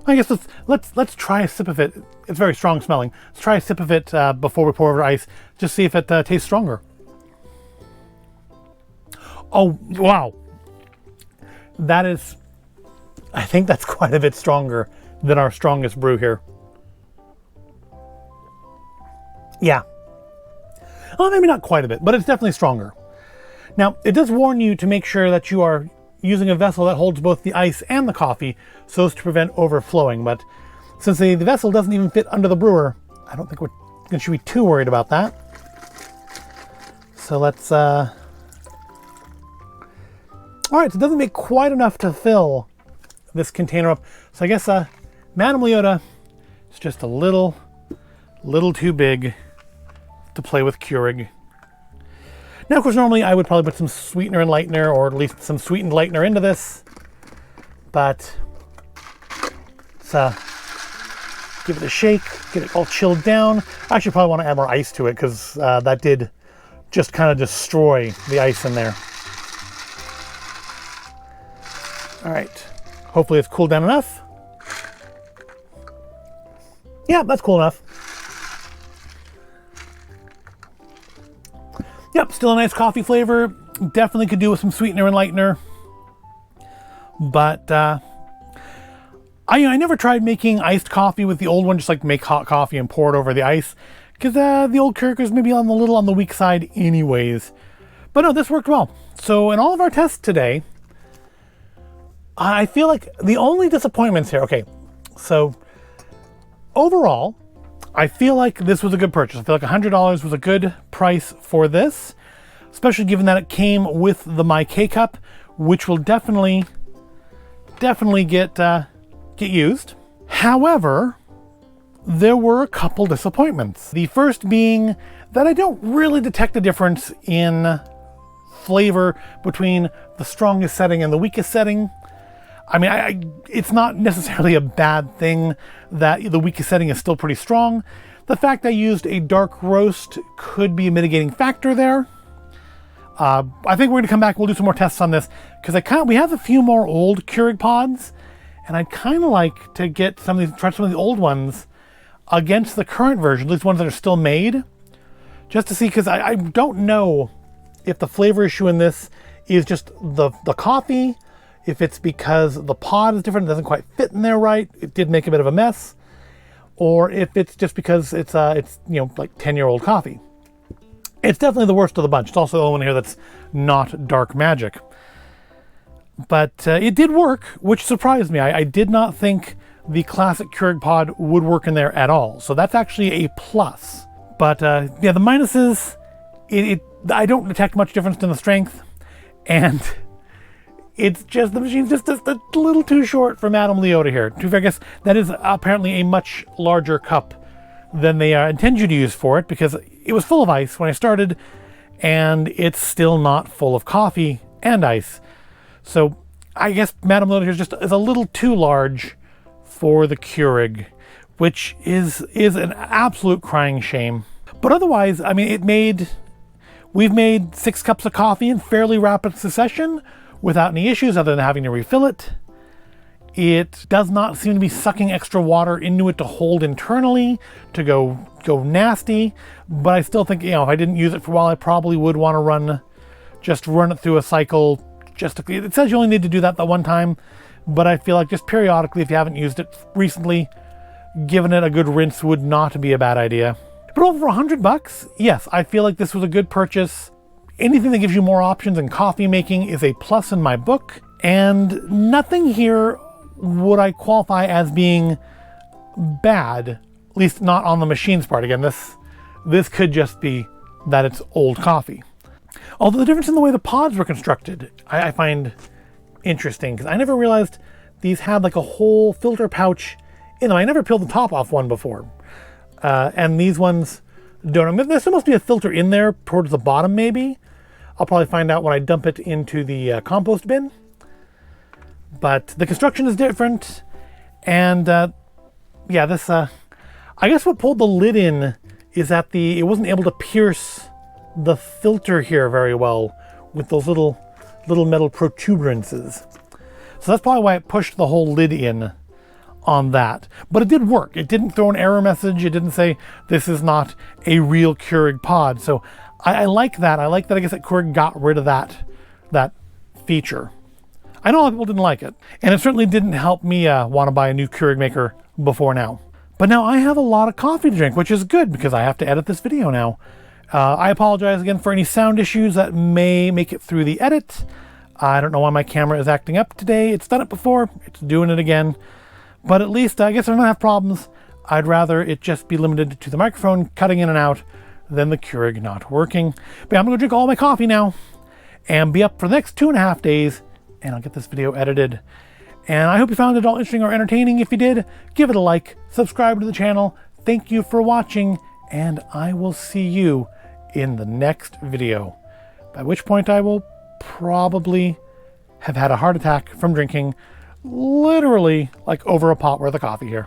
I guess let's try a sip of it. It's very strong smelling. Let's try a sip of it before we pour over ice. Just see if it tastes stronger. Oh, wow. That is, I think that's quite a bit stronger than our strongest brew here. Yeah. Well, maybe not quite a bit, but it's definitely stronger. Now, it does warn you to make sure that you are using a vessel that holds both the ice and the coffee so as to prevent overflowing. But since the vessel doesn't even fit under the brewer, I don't think we should be too worried about that. So let's... All right, so it doesn't make quite enough to fill this container up. So I guess Madame Leota is just a little too big to play with Keurig. Now, of course, normally I would probably put some sweetener and lightener, or at least some sweetened lightener into this. But let's give it a shake, get it all chilled down. I actually probably want to add more ice to it because that did just kind of destroy the ice in there. All right, hopefully it's cooled down enough. Yeah, that's cool enough. Yep, still a nice coffee flavor. Definitely could do with some sweetener and lightener. But I never tried making iced coffee with the old one, just like make hot coffee and pour it over the ice. Because the old Keurig was maybe a little on the weak side anyways. But no, this worked well. So in all of our tests today, I feel like the only disappointments here, okay, so overall, I feel like this was a good purchase. I feel like $100 was a good price for this, especially given that it came with the My K-Cup, which will definitely get used. However, there were a couple disappointments. The first being that I don't really detect a difference in flavor between the strongest setting and the weakest setting. I mean, it's not necessarily a bad thing that the weakest setting is still pretty strong. The fact I used a dark roast could be a mitigating factor there. I think we're going to come back. We'll do some more tests on this because we have a few more old Keurig pods, and I'd kind of like to get try some of the old ones against the current version, at least ones that are still made, just to see, because I don't know if the flavor issue in this is just the coffee. If it's because the pod is different, it doesn't quite fit in there right, it did make a bit of a mess, or if it's just because it's like 10-year-old coffee. It's definitely the worst of the bunch. It's also the only one here that's not dark magic. But it did work, which surprised me. I did not think the classic Keurig pod would work in there at all. So that's actually a plus. But yeah, the minuses, I don't detect much difference in the strength, and it's just, the machine's just a little too short for Madame Leota here. To be fair, I guess that is apparently a much larger cup than they intend you to use for it, because it was full of ice when I started, and it's still not full of coffee and ice. So I guess Madame Leota here is a little too large for the Keurig, which is an absolute crying shame. But otherwise, I mean, we've made 6 cups of coffee in fairly rapid succession without any issues other than having to refill it. It does not seem to be sucking extra water into it to hold internally, to go nasty, but I still think, if I didn't use it for a while, I probably would want to run it through a cycle. It says you only need to do that the one time, but I feel like just periodically, if you haven't used it recently, giving it a good rinse would not be a bad idea. But over $100, yes, I feel like this was a good purchase. Anything that gives you more options in coffee making is a plus in my book, and nothing here would I qualify as being bad, at least not on the machine's part. Again, this could just be that it's old coffee. Although the difference in the way the pods were constructed, I find interesting, because I never realized these had like a whole filter pouch in them. I never peeled the top off one before. And these ones don't. I mean, there still must be a filter in there towards the bottom, maybe. I'll probably find out when I dump it into the compost bin. But the construction is different. And yeah, this, I guess what pulled the lid in is that it wasn't able to pierce the filter here very well with those little metal protuberances. So that's probably why it pushed the whole lid in on that. But it did work. It didn't throw an error message. It didn't say this is not a real Keurig pod. So I like that. I like that I guess that Keurig got rid of that feature. I know a lot of people didn't like it. And it certainly didn't help me want to buy a new Keurig maker before now. But now I have a lot of coffee to drink, which is good because I have to edit this video now. I apologize again for any sound issues that may make it through the edit. I don't know why my camera is acting up today. It's done it before. It's doing it again. But at least, I guess if I don't have problems, I'd rather it just be limited to the microphone cutting in and out than the Keurig not working. But I'm going to drink all my coffee now and be up for the next 2.5 days, and I'll get this video edited. And I hope you found it all interesting or entertaining. If you did, give it a like, subscribe to the channel. Thank you for watching, and I will see you in the next video, by which point I will probably have had a heart attack from drinking literally like over a pot worth of coffee here.